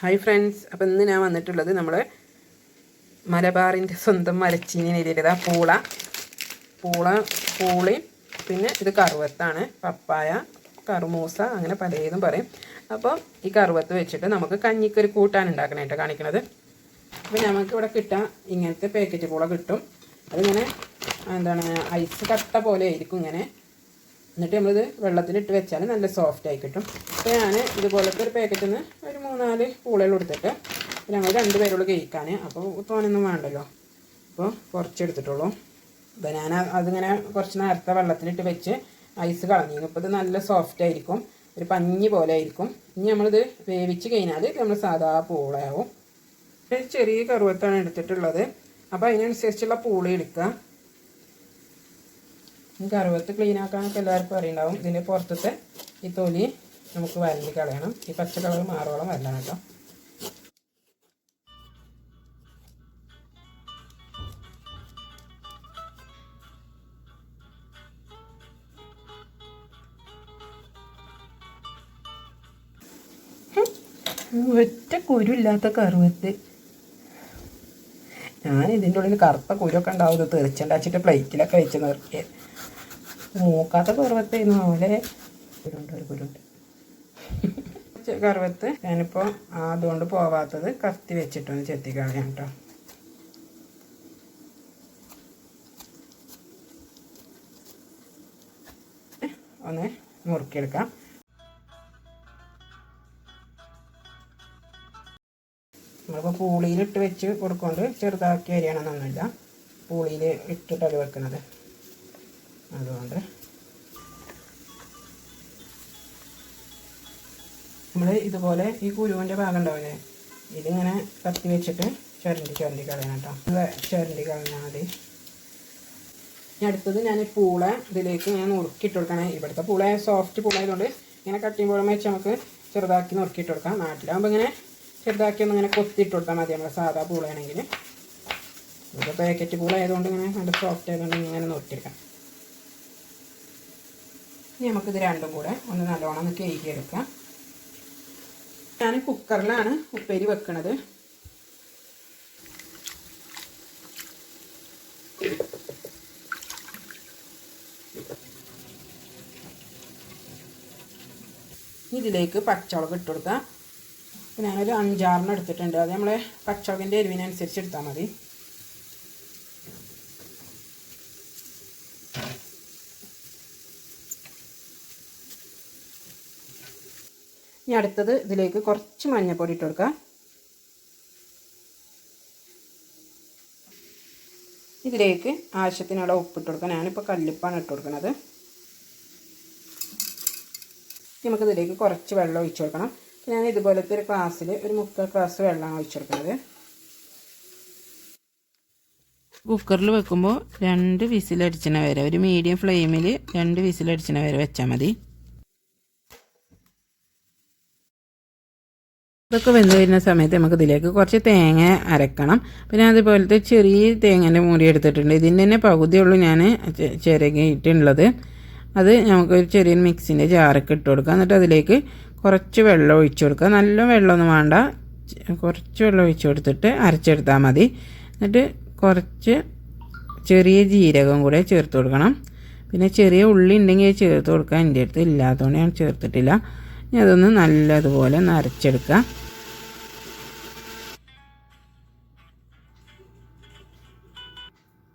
Hi friends, അപ്പോൾ ഇന്ന് ഞാൻ വന്നിട്ടുള്ളത് നമ്മുടെ മലബാറിൻ്റെ സ്വന്തം മരച്ചീനി രീതിയിലതാ പൂളയും പിന്നെ ഇത് കറുവത്താണ്, പപ്പായ, കറുമൂസ അങ്ങനെ പലതും പറയും. അപ്പോൾ ഈ കറുവത്ത് വെച്ചിട്ട് നമുക്ക് കഞ്ഞിക്കൊരു കൂട്ടാൻ ഉണ്ടാക്കണമായിട്ട് കാണിക്കണത്. അപ്പോൾ നമുക്ക് ഇവിടെ കിട്ടാൻ ഇങ്ങനത്തെ പാക്കറ്റ് പൂള കിട്ടും. അതിങ്ങനെ ഐസ് കട്ട പോലെ ആയിരിക്കും ഇങ്ങനെ. എന്നിട്ട് നമ്മളിത് വെള്ളത്തിലിട്ട് വെച്ചാൽ നല്ല സോഫ്റ്റായി കിട്ടും. അപ്പോൾ ഞാൻ ഇതുപോലത്തെ ഒരു പാക്കറ്റിൽ നിന്ന് ഒരു 3-4 പൂളകൾ എടുത്തിട്ട് ഞങ്ങൾ 2 പേരോട് കഴിക്കാൻ, അപ്പോൾ തോനൊന്നും വേണ്ടല്ലോ, അപ്പോൾ കുറച്ചെടുത്തിട്ടുള്ളൂ. അപ്പോൾ ഞാൻ അതിങ്ങനെ കുറച്ച് നേരത്തെ വെള്ളത്തിലിട്ട് വെച്ച് ഐസ് കളഞ്ഞിരുന്നു. ഇപ്പോൾ ഇത് നല്ല സോഫ്റ്റ് ആയിരിക്കും, ഒരു പഞ്ഞി പോലെ ആയിരിക്കും. ഇനി നമ്മളിത് വേവിച്ച് കഴിഞ്ഞാൽ നമ്മൾ സാധാ പൂളയാവും. ചെറിയ കറുവത്താണ് എടുത്തിട്ടുള്ളത്. അപ്പോൾ അതിനനുസരിച്ചുള്ള പൂളി എടുക്കുക. ഈ കറുവത്ത് ക്ലീൻ ആക്കാനൊക്കെ എല്ലാവർക്കും അറിയുണ്ടാവും. ഇതിൻ്റെ പുറത്തത്തെ ഈ തൊലി നമുക്ക് വരണ്ടി കളയണം. ഈ പച്ച കളർ മാറോളം വരണം കേട്ടോ. ഒറ്റ കുരുമില്ലാത്ത കറുവത്ത്. ഞാൻ ഇതിൻ്റെ ഉള്ളിൽ കറുത്ത കുരുവൊക്കെ ഉണ്ടാവും. ഇത് തെറിച്ചുണ്ടാച്ചിട്ട് പ്ലേറ്റിലൊക്കെ വെച്ച് നിർത്തിയത്. മൂക്കാത്ത കറുവത്തായിരുന്നു. അതുപോലെ കുരുണ്ട്. കറുവത്ത് ഞാനിപ്പോൾ അതുകൊണ്ട് പോവാത്തത് കത്തി വെച്ചിട്ടൊന്ന് ചെത്തിക്കളയാം കേട്ടോ. ഒന്ന് മുറുക്കിയെടുക്കാം. നമ്മളിപ്പോൾ പൂളിയിലിട്ട് വെച്ച് കൊടുക്കൊണ്ട് ചെറുതാക്കി അരിയണമെന്നൊന്നുമില്ല. പൂളിയിൽ ഇട്ടിട്ടത് വെക്കുന്നത്. അതുകൊണ്ട് നമ്മൾ ഇതുപോലെ ഈ കുരുവിൻ്റെ ഭാഗം ഉണ്ടാവില്ലേ, ഇതിങ്ങനെ കത്തി വെച്ചിട്ട് ചുരണ്ടി കളയണം കേട്ടോ. ചുരണ്ടി കളഞ്ഞാൽ മതി. ഇനി അടുത്തത് ഞാൻ പൂള ഇതിലേക്ക് ഞാൻ നുറുക്കിയിട്ട് കൊടുക്കണേ. ഇവിടുത്തെ പൂള സോഫ്റ്റ് പൂള ആയതുകൊണ്ട് ഇങ്ങനെ കട്ടിയുമ്പോഴും വെച്ച് നമുക്ക് ചെറുതാക്കി നുറുക്കിയിട്ട് കൊടുക്കാം. നാട്ടിലാകുമ്പോൾ ഇങ്ങനെ ചെറുതാക്കി ഒന്ന് ഇങ്ങനെ കൊത്തിയിട്ട് കൊടുത്താൽ മതി. നമ്മൾ സാധാ പൂളയാണെങ്കിൽ. ഇപ്പോൾ പാക്കറ്റ് പൂള ആയതുകൊണ്ട് ഇങ്ങനെ നല്ല സോഫ്റ്റ് ആയതുകൊണ്ട് ഇങ്ങനെ നുറുക്കിയെടുക്കാം. ഇനി നമുക്കിത് രണ്ടും കൂടെ ഒന്ന് നല്ലോണം ഒന്ന് കഴുകിയെടുക്കാം. ഞാൻ കുക്കറിലാണ് ഉപ്പേരി വെക്കണത്. ഇതിലേക്ക് പച്ചമുളക് ഇട്ട് കൊടുക്കാം. ഞാനൊരു 5-6 എടുത്തിട്ടുണ്ട്. അത് നമ്മളെ പച്ചമുളകിൻ്റെ എരിവിനനുസരിച്ച് എടുത്താൽ മതി. ഇനി അടുത്തത് ഇതിലേക്ക് കുറച്ച് മഞ്ഞൾപ്പൊടി ഇട്ട് കൊടുക്കാം. ഇതിലേക്ക് ആവശ്യത്തിനുള്ള ഉപ്പിട്ട് കൊടുക്കാം. ഞാനിപ്പോൾ കല്ലുപ്പാണ് ഇട്ട് കൊടുക്കുന്നത്. നമുക്കിതിലേക്ക് കുറച്ച് വെള്ളം ഒഴിച്ച് കൊടുക്കണം. ഞാൻ ഇതുപോലത്തെ ഒരു ഗ്ലാസ്സിൽ ഒരു 3/4 ഗ്ലാസ് വെള്ളമാണ് ഒഴിച്ച് കൊടുക്കുന്നത്. കുക്കറിൽ വെക്കുമ്പോൾ 2 വിസിലടിച്ചണ വരെ, ഒരു മീഡിയം ഫ്ലെയിമിൽ 2 വിസിലടിച്ചണ വരെ വെച്ചാൽ മതി. ഇതൊക്കെ വെന്ത് വരുന്ന സമയത്ത് നമുക്ക് ഇതിലേക്ക് കുറച്ച് തേങ്ങ അരക്കണം. പിന്നെ അതുപോലത്തെ ചെറിയ തേങ്ങേൻ്റെ മൂടി എടുത്തിട്ടുണ്ട്. ഇതിൻ്റെ തന്നെ പകുതിയുള്ളൂ ഞാൻ ചിരകിയിട്ടുള്ളത്. അത് നമുക്കൊരു ചെറിയൊരു മിക്സിൻ്റെ ജാറൊക്കെ ഇട്ട് കൊടുക്കുക. എന്നിട്ട് അതിലേക്ക് കുറച്ച് വെള്ളം ഒഴിച്ചു കൊടുക്കുക. നല്ല വെള്ളമൊന്നും വേണ്ട, കുറച്ച് വെള്ളം ഒഴിച്ചു കൊടുത്തിട്ട് അരച്ചെടുത്താൽ മതി. എന്നിട്ട് കുറച്ച് ചെറിയ ജീരകം കൂടെ ചേർത്ത് കൊടുക്കണം. പിന്നെ ചെറിയ ഉള്ളി ഉണ്ടെങ്കിൽ ചേർത്ത് കൊടുക്കാൻ എൻ്റെ അടുത്ത് ഇല്ലാത്തതുകൊണ്ട് ഞാൻ ചേർത്തിട്ടില്ല. ഇനി അതൊന്ന് നല്ലതുപോലെ ഒന്ന് അരച്ചെടുക്കുക.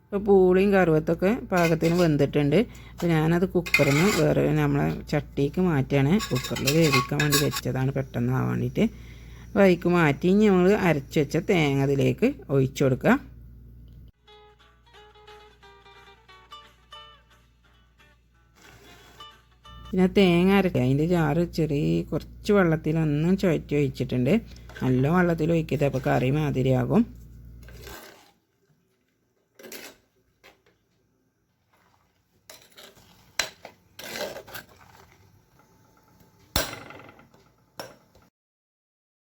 ഇപ്പോൾ പൂളിയും കറുവത്തൊക്കെ പാകത്തിന് വെന്തിട്ടുണ്ട്. അപ്പോൾ ഞാനത് കുക്കറിൽ നിന്ന് വേറെ നമ്മളെ ചട്ടിക്ക് മാറ്റിയാണ്. കുക്കറിൽ വേവിക്കാൻ വേണ്ടി വെച്ചതാണ്, പെട്ടെന്ന് ആവാൻ വേണ്ടിയിട്ട്. അപ്പോൾ അതിലേക്ക് മാറ്റി ഇനി നമ്മൾ അരച്ച് വെച്ച തേങ്ങ അതിലേക്ക് ഒഴിച്ചു കൊടുക്കുക. പിന്നെ തേങ്ങ അരക്കുക. അതിൻ്റെ ജാറ് കുറച്ച് വെള്ളത്തിലൊന്നും ചുവറ്റി ഒഴിച്ചിട്ടുണ്ട്. നല്ല വെള്ളത്തിൽ ഒഴിക്കരുത്, അപ്പോൾ കറി മാതിരിയാകും.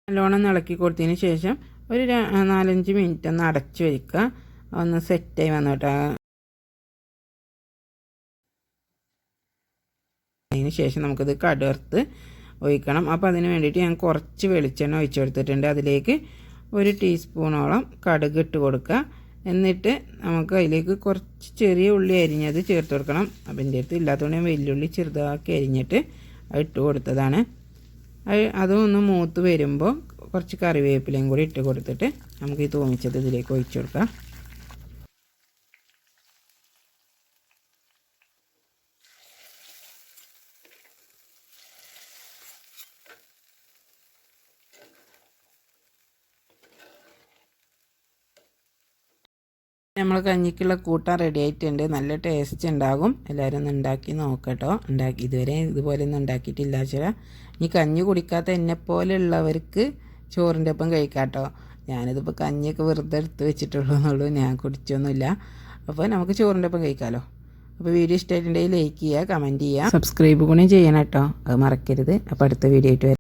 നല്ലോണം ഇളക്കി കൊടുത്തതിന് ശേഷം ഒരു 4-5 മിനിറ്റ് ഒന്ന് അടച്ച് വയ്ക്കുക. ഒന്ന് സെറ്റായി വന്നോട്ടെ. അതിന് ശേഷം നമുക്കിത് കടുവറുത്ത് ഒഴിക്കണം. അപ്പോൾ അതിന് വേണ്ടിയിട്ട് ഞാൻ കുറച്ച് വെളിച്ചെണ്ണ ഒഴിച്ച് കൊടുത്തിട്ടുണ്ട്. അതിലേക്ക് 1 ടീസ്പൂണോളം കടുക് ഇട്ട് കൊടുക്കുക. എന്നിട്ട് നമുക്ക് അതിലേക്ക് കുറച്ച് ചെറിയ ഉള്ളി അരിഞ്ഞത് ചേർത്ത് കൊടുക്കണം. അപ്പം എൻ്റെ അടുത്ത് ഇല്ലാത്തതുകൊണ്ട് ഞാൻ വെല്ലുള്ളി ചെറുതാക്കി അരിഞ്ഞിട്ട് അത് ഇട്ട് കൊടുത്തതാണ്. അതും ഒന്ന് മൂത്ത് വരുമ്പോൾ കുറച്ച് കറിവേപ്പിലയും കൂടി ഇട്ട് കൊടുത്തിട്ട് നമുക്ക് ഈ തൂമിച്ചത് ഇതിലേക്ക് ഒഴിച്ചു കൊടുക്കാം. നമ്മൾ കഞ്ഞിക്കുള്ള കൂട്ടാൻ റെഡി ആയിട്ടുണ്ട്. നല്ല ടേസ്റ്റ് ഉണ്ടാകും. എല്ലാവരും ഒന്ന് ഉണ്ടാക്കി നോക്കട്ടോ. ഇതുവരെ ഇതുപോലെ ഒന്നും ഉണ്ടാക്കിയിട്ടില്ല വെച്ചാൽ ഇനി കഞ്ഞി കുടിക്കാത്ത എന്നെപ്പോലെയുള്ളവർക്ക് ചോറിൻ്റെ ഒപ്പം കഴിക്കാട്ടോ. ഞാനിതിപ്പോൾ കഞ്ഞിയൊക്കെ വെറുതെ എടുത്ത് വെച്ചിട്ടുള്ളൂ, ഞാൻ കുടിച്ചൊന്നുമില്ല. അപ്പോൾ നമുക്ക് ചോറിൻ്റെ ഒപ്പം കഴിക്കാമല്ലോ. അപ്പോൾ വീഡിയോ ഇഷ്ടമായിട്ടുണ്ടെങ്കിൽ ലൈക്ക് ചെയ്യുക, കമൻറ്റ് ചെയ്യുക, സബ്സ്ക്രൈബ് കൂടി ചെയ്യണം കേട്ടോ. അത് മറക്കരുത്. അപ്പോൾ അടുത്ത വീഡിയോ ആയിട്ട്